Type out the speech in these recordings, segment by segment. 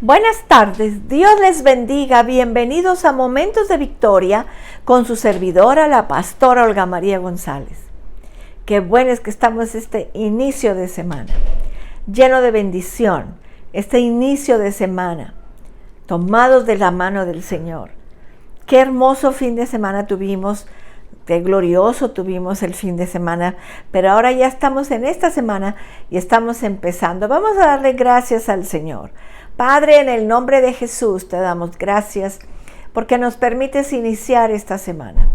Buenas tardes, Dios les bendiga, bienvenidos a Momentos de Victoria con su servidora, la pastora Olga María González. Qué bueno es que estamos este inicio de semana, lleno de bendición, este inicio de semana, tomados de la mano del Señor. Qué hermoso fin de semana tuvimos, qué glorioso tuvimos el fin de semana, pero ahora ya estamos en esta semana y estamos empezando. Vamos a darle gracias al Señor. Padre, en el nombre de Jesús te damos gracias porque nos permites iniciar esta semana.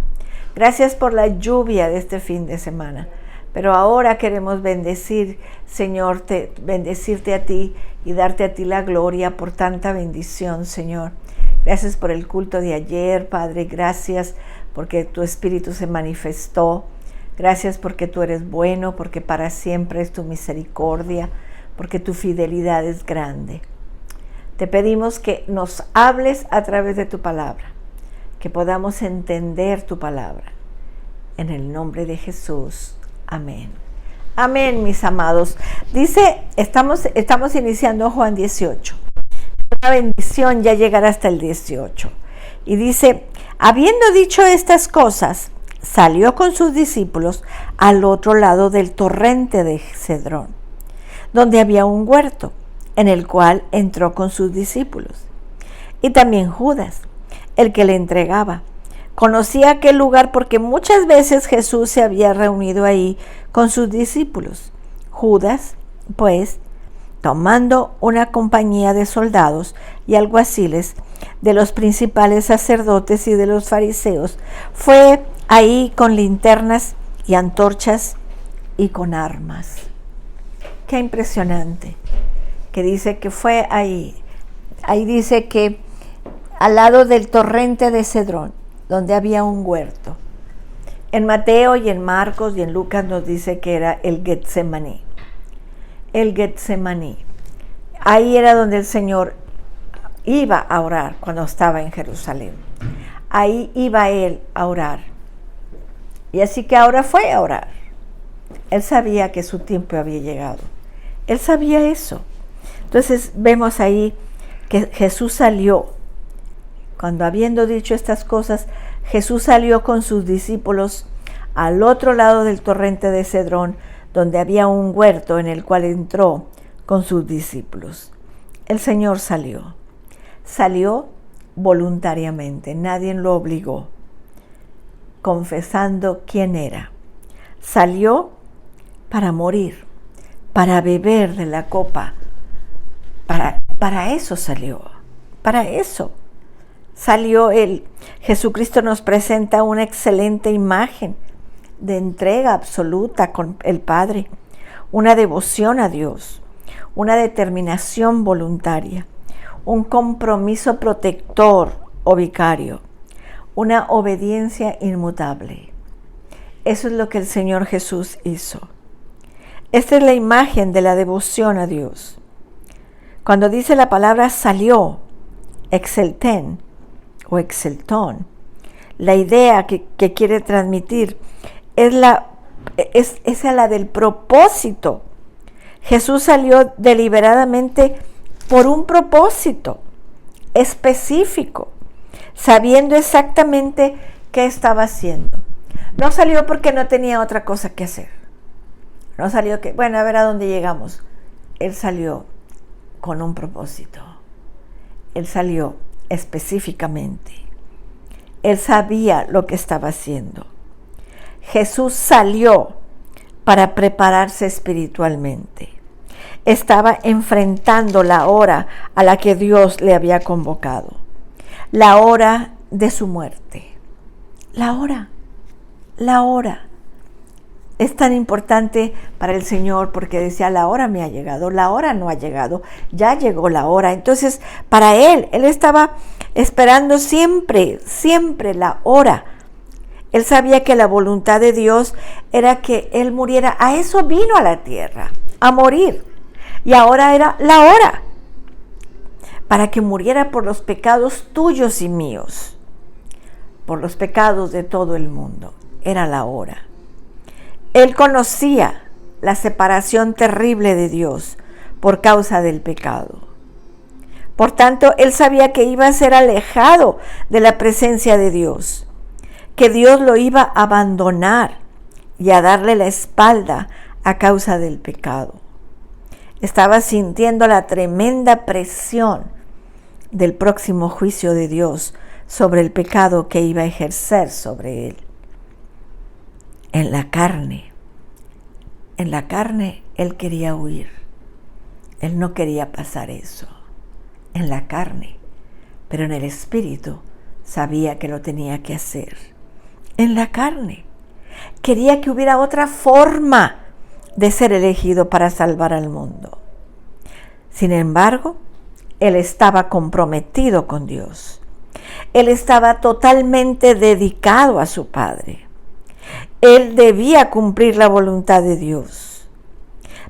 Gracias por la lluvia de este fin de semana. Pero ahora queremos bendecir, Señor, bendecirte a ti y darte a ti la gloria por tanta bendición, Señor. Gracias por el culto de ayer, Padre. Gracias porque tu Espíritu se manifestó. Gracias porque tú eres bueno, porque para siempre es tu misericordia, porque tu fidelidad es grande. Te pedimos que nos hables a través de tu palabra, que podamos entender tu palabra. En el nombre de Jesús. Amén. Amén, mis amados. Dice, estamos iniciando Juan 18. Una bendición ya llegará hasta el 18. Y dice, habiendo dicho estas cosas, salió con sus discípulos al otro lado del torrente de Cedrón, donde había un huerto, en el cual entró con sus discípulos. Y también Judas, el que le entregaba, conocía aquel lugar porque muchas veces Jesús se había reunido ahí con sus discípulos. Judas, pues, tomando una compañía de soldados y alguaciles, de los principales sacerdotes y de los fariseos, fue ahí con linternas y antorchas y con armas. Qué impresionante. Que dice que fue ahí dice que al lado del torrente de Cedrón, donde había un huerto. En Mateo y en Marcos y en Lucas nos dice que era el Getsemaní. El Getsemaní. Ahí era donde el Señor iba a orar cuando estaba en Jerusalén. Ahí iba él a orar. Y así que ahora fue a orar. Él sabía que su tiempo había llegado. Él sabía eso. Entonces vemos ahí que Jesús salió. Cuando habiendo dicho estas cosas, Jesús salió con sus discípulos al otro lado del torrente de Cedrón, donde había un huerto en el cual entró con sus discípulos. El Señor salió. Salió voluntariamente, nadie lo obligó, confesando quién era. Salió para morir, para beber de la copa. Para eso salió, para eso salió él. Jesucristo nos presenta una excelente imagen de entrega absoluta con el Padre, una devoción a Dios, una determinación voluntaria, un compromiso protector o vicario, una obediencia inmutable. Eso es lo que el Señor Jesús hizo. Esta es la imagen de la devoción a Dios. Cuando dice la palabra salió, exelten o exeltón, la idea que quiere transmitir es la del propósito. Jesús salió deliberadamente por un propósito específico, sabiendo exactamente qué estaba haciendo. No salió porque no tenía otra cosa que hacer. No salió que, bueno, a ver a dónde llegamos. Él salió con un propósito. Él salió específicamente. Él sabía lo que estaba haciendo. Jesús salió para prepararse espiritualmente. Estaba enfrentando la hora a la que Dios le había convocado. La hora de su muerte. La hora. Es tan importante para el Señor porque decía, la hora me ha llegado, la hora no ha llegado, ya llegó la hora. Entonces, para él estaba esperando siempre la hora. Él sabía que la voluntad de Dios era que él muriera. A eso vino a la tierra, a morir. Y ahora era la hora para que muriera por los pecados tuyos y míos, por los pecados de todo el mundo. Era la hora. Él conocía la separación terrible de Dios por causa del pecado. Por tanto, él sabía que iba a ser alejado de la presencia de Dios, que Dios lo iba a abandonar y a darle la espalda a causa del pecado. Estaba sintiendo la tremenda presión del próximo juicio de Dios sobre el pecado que iba a ejercer sobre él. En la carne él quería huir. Él no quería pasar eso. En la carne, pero en el espíritu sabía que lo tenía que hacer. En la carne quería que hubiera otra forma de ser elegido para salvar al mundo. Sin embargo, él estaba comprometido con Dios. Él estaba totalmente dedicado a su Padre. Él debía cumplir la voluntad de Dios.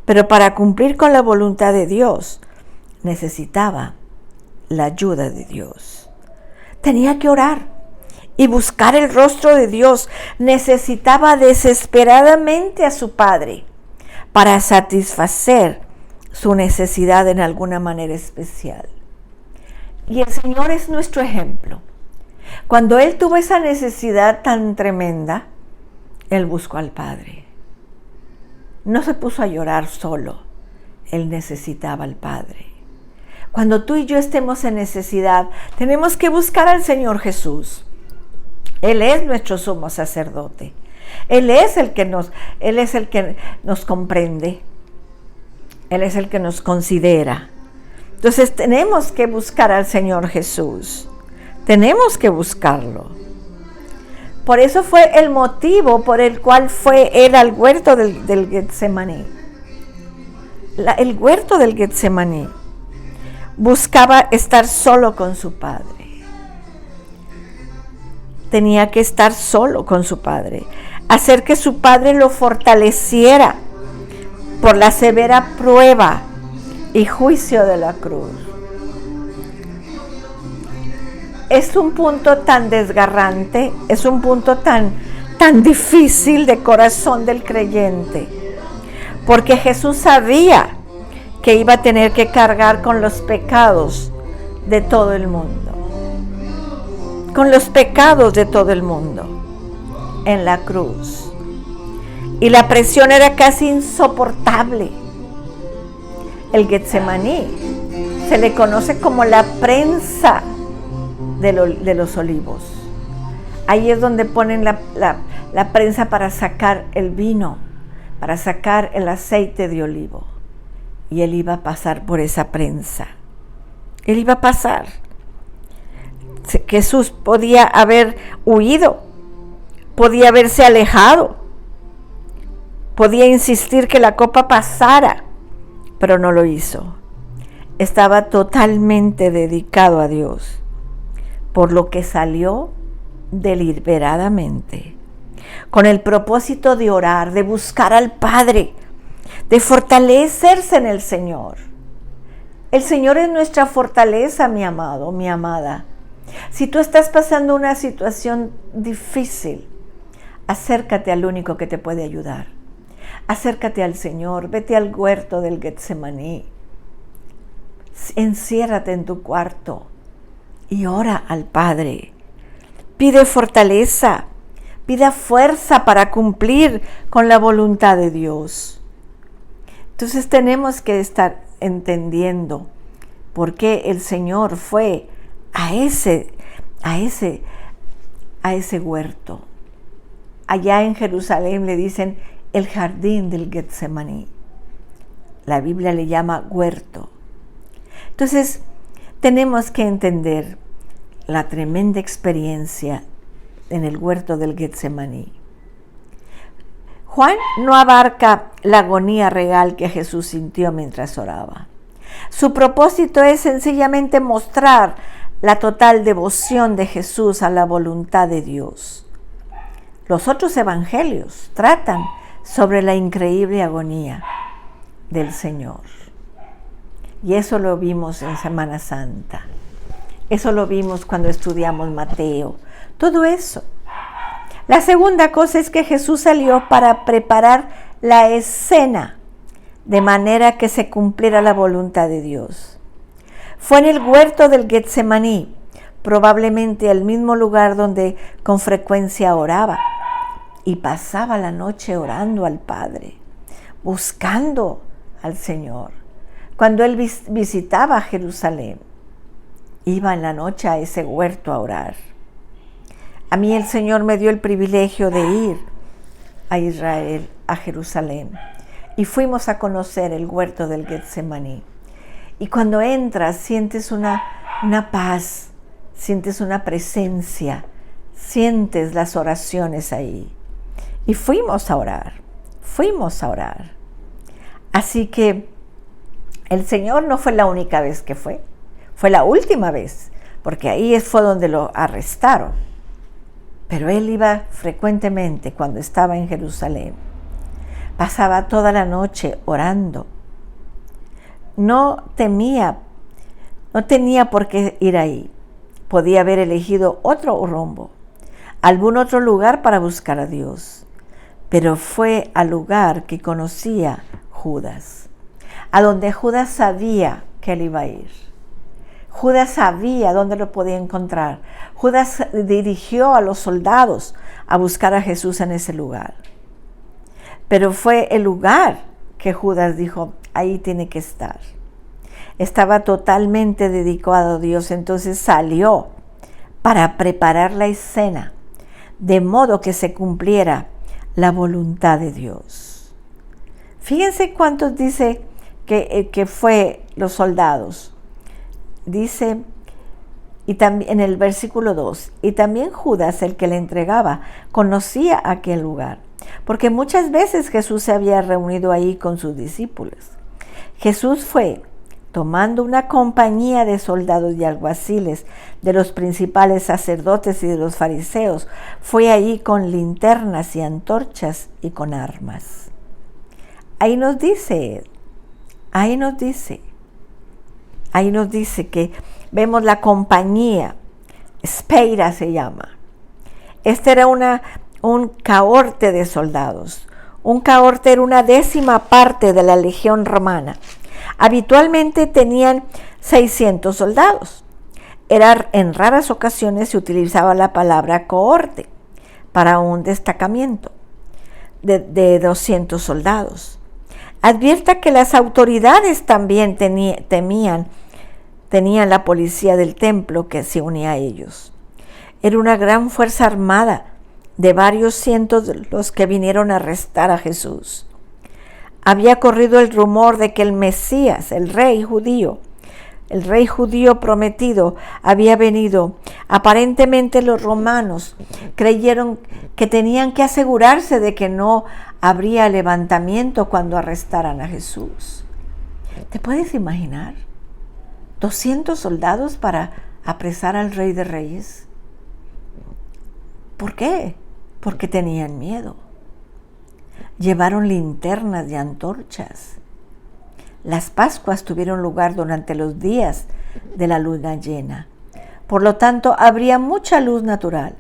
Pero para cumplir con la voluntad de Dios, necesitaba la ayuda de Dios. Tenía que orar y buscar el rostro de Dios. Necesitaba desesperadamente a su Padre para satisfacer su necesidad en alguna manera especial. Y el Señor es nuestro ejemplo. Cuando Él tuvo esa necesidad tan tremenda, Él buscó al Padre. No se puso a llorar solo. Él necesitaba al Padre. Cuando tú y yo estemos en necesidad, tenemos que buscar al Señor Jesús. Él es nuestro sumo sacerdote. Él es el que nos comprende. Él es el que nos considera. Entonces tenemos que buscar al Señor Jesús. Tenemos que buscarlo. Por eso fue el motivo por el cual fue él al huerto del Getsemaní. El huerto del Getsemaní. Buscaba estar solo con su Padre. Tenía que estar solo con su Padre. Hacer que su Padre lo fortaleciera por la severa prueba y juicio de la cruz. Es un punto tan desgarrante, es un punto tan difícil de corazón del creyente, porque Jesús sabía que iba a tener que cargar con los pecados de todo el mundo, con los pecados de todo el mundo en la cruz. Y la presión era casi insoportable. El Getsemaní se le conoce como la prensa de los olivos. Ahí es donde ponen la prensa para sacar el vino, para sacar el aceite de olivo. Y él iba a pasar por esa prensa. Él iba a pasar. Jesús podía haber huido, podía haberse alejado, podía insistir que la copa pasara, pero no lo hizo. Estaba totalmente dedicado a Dios, por lo que salió deliberadamente, con el propósito de orar, de buscar al Padre, de fortalecerse en el Señor. El Señor es nuestra fortaleza, mi amado, mi amada. Si tú estás pasando una situación difícil, acércate al único que te puede ayudar. Acércate al Señor, vete al huerto del Getsemaní. Enciérrate en tu cuarto y ora al Padre. Pide fortaleza, pida fuerza para cumplir con la voluntad de Dios. Entonces tenemos que estar entendiendo por qué el Señor fue a ese huerto. Allá en Jerusalén le dicen el jardín del Getsemaní. La Biblia le llama huerto. Entonces tenemos que entender la tremenda experiencia en el huerto del Getsemaní. Juan no abarca la agonía real que Jesús sintió mientras oraba. Su propósito es sencillamente mostrar la total devoción de Jesús a la voluntad de Dios. Los otros evangelios tratan sobre la increíble agonía del Señor. Y eso lo vimos en Semana Santa. Eso lo vimos cuando estudiamos Mateo. Todo eso. La segunda cosa es que Jesús salió para preparar la escena de manera que se cumpliera la voluntad de Dios. Fue en el huerto del Getsemaní, probablemente el mismo lugar donde con frecuencia oraba y pasaba la noche orando al Padre, buscando al Señor. Cuando él visitaba Jerusalén, iba en la noche a ese huerto a orar. A mí el Señor me dio el privilegio de ir a Israel, a Jerusalén, y fuimos a conocer el huerto del Getsemaní. Y cuando entras sientes una paz, sientes una presencia, sientes las oraciones ahí. Y fuimos a orar. Así que el Señor no fue la única vez que fue la última vez, porque ahí fue donde lo arrestaron. Pero él iba frecuentemente cuando estaba en Jerusalén. Pasaba toda la noche orando. No tenía por qué ir ahí. Podía haber elegido otro rumbo, algún otro lugar para buscar a Dios. Pero fue al lugar que conocía Judas, a donde Judas sabía que él iba a ir. Judas sabía dónde lo podía encontrar. Judas dirigió a los soldados a buscar a Jesús en ese lugar. Pero fue el lugar que Judas dijo, ahí tiene que estar. Estaba totalmente dedicado a Dios, entonces salió para preparar la escena, de modo que se cumpliera la voluntad de Dios. Fíjense cuántos dice que fue los soldados. Dice, y también en el versículo 2, y también Judas, el que le entregaba, conocía aquel lugar, porque muchas veces Jesús se había reunido ahí con sus discípulos. Jesús fue, tomando una compañía de soldados y alguaciles, de los principales sacerdotes y de los fariseos, fue allí con linternas y antorchas y con armas. Ahí nos dice que vemos la compañía, Speira se llama. Este era un cohorte de soldados. Un cohorte era una 10ª parte de la legión romana. Habitualmente tenían 600 soldados. En raras ocasiones se utilizaba la palabra cohorte para un destacamento de 200 soldados. Advierta que las autoridades también tenían la policía del templo que se unía a ellos. Era una gran fuerza armada de varios cientos de los que vinieron a arrestar a Jesús. Había corrido el rumor de que el Mesías, el rey judío prometido, había venido. Aparentemente los romanos creyeron que tenían que asegurarse de que no habría levantamiento cuando arrestaran a Jesús. ¿Te puedes imaginar? 200 soldados para apresar al Rey de Reyes. ¿Por qué? Porque tenían miedo. Llevaron linternas y antorchas. Las Pascuas tuvieron lugar durante los días de la luna llena. Por lo tanto, habría mucha luz natural.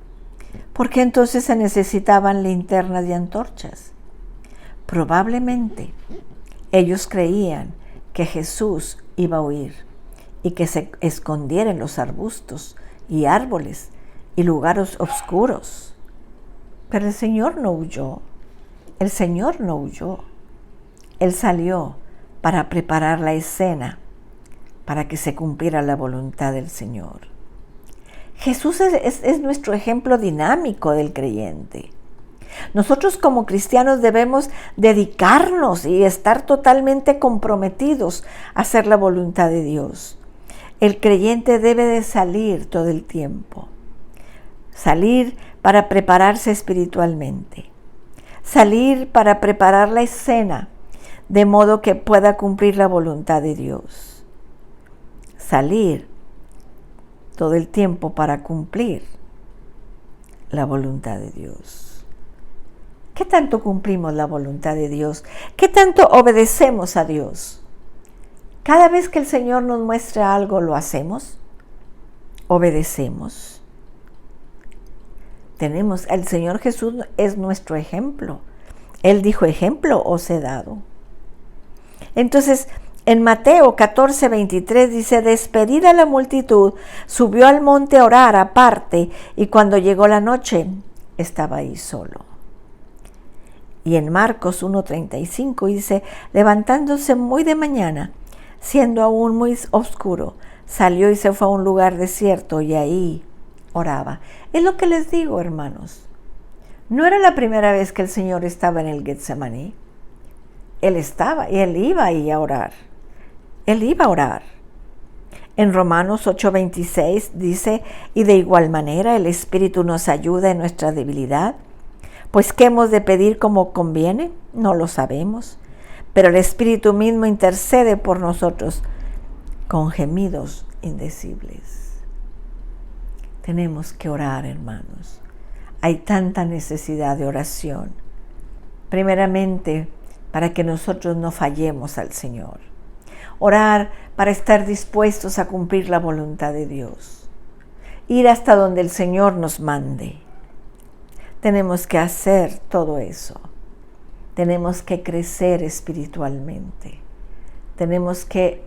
¿Por qué entonces se necesitaban linternas y antorchas? Probablemente ellos creían que Jesús iba a huir y que se escondiera en los arbustos y árboles y lugares oscuros. Pero el Señor no huyó. Él salió para preparar la escena, para que se cumpliera la voluntad del Señor. Jesús es nuestro ejemplo dinámico del creyente. Nosotros como cristianos debemos dedicarnos y estar totalmente comprometidos a hacer la voluntad de Dios. El creyente debe de salir todo el tiempo. Salir para prepararse espiritualmente. Salir para preparar la escena, de modo que pueda cumplir la voluntad de Dios. Salir todo el tiempo para cumplir la voluntad de Dios. ¿Qué tanto cumplimos la voluntad de Dios? ¿Qué tanto obedecemos a Dios? Cada vez que el Señor nos muestra algo, ¿lo hacemos? ¿Obedecemos? El Señor Jesús es nuestro ejemplo. Él dijo, ejemplo os he dado. Entonces, En Mateo 14:23 dice, despedida la multitud, subió al monte a orar aparte, y cuando llegó la noche, estaba ahí solo. Y en Marcos 1:35 dice, levantándose muy de mañana, siendo aún muy oscuro, salió y se fue a un lugar desierto y ahí oraba. Es lo que les digo, hermanos. No era la primera vez que el Señor estaba en el Getsemaní. Él estaba y Él iba ahí a orar. Él iba a orar. En Romanos 8:26 dice, y de igual manera el Espíritu nos ayuda en nuestra debilidad, pues ¿qué hemos de pedir como conviene? No lo sabemos, pero el Espíritu mismo intercede por nosotros con gemidos indecibles. Tenemos que orar, hermanos. Hay tanta necesidad de oración. Primeramente, para que nosotros no fallemos al Señor. Orar para estar dispuestos a cumplir la voluntad de Dios. Ir hasta donde el Señor nos mande. Tenemos que hacer todo eso. Tenemos que crecer espiritualmente. Tenemos que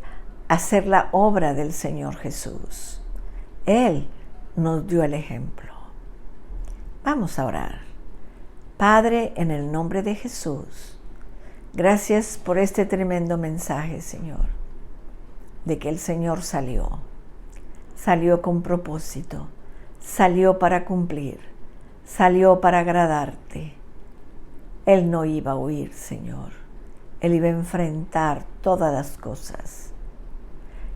hacer la obra del Señor Jesús. Él nos dio el ejemplo. Vamos a orar. Padre, en el nombre de Jesús, gracias por este tremendo mensaje, Señor, de que el Señor salió con propósito, salió para cumplir, salió para agradarte. Él no iba a huir, Señor, Él iba a enfrentar todas las cosas.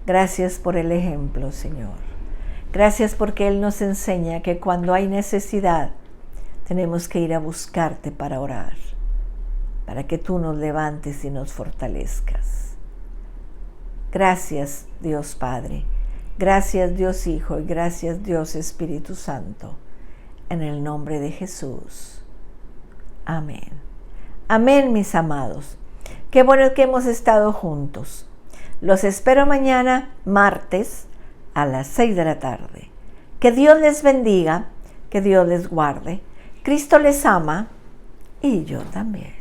Gracias por el ejemplo, Señor. Gracias porque Él nos enseña que cuando hay necesidad, tenemos que ir a buscarte para orar, para que tú nos levantes y nos fortalezcas. Gracias, Dios Padre. Gracias, Dios Hijo, y gracias, Dios Espíritu Santo. En el nombre de Jesús. Amén. Amén, mis amados. Qué bueno que hemos estado juntos. Los espero mañana, martes, a las 6 de la tarde. Que Dios les bendiga, que Dios les guarde. Cristo les ama y yo también.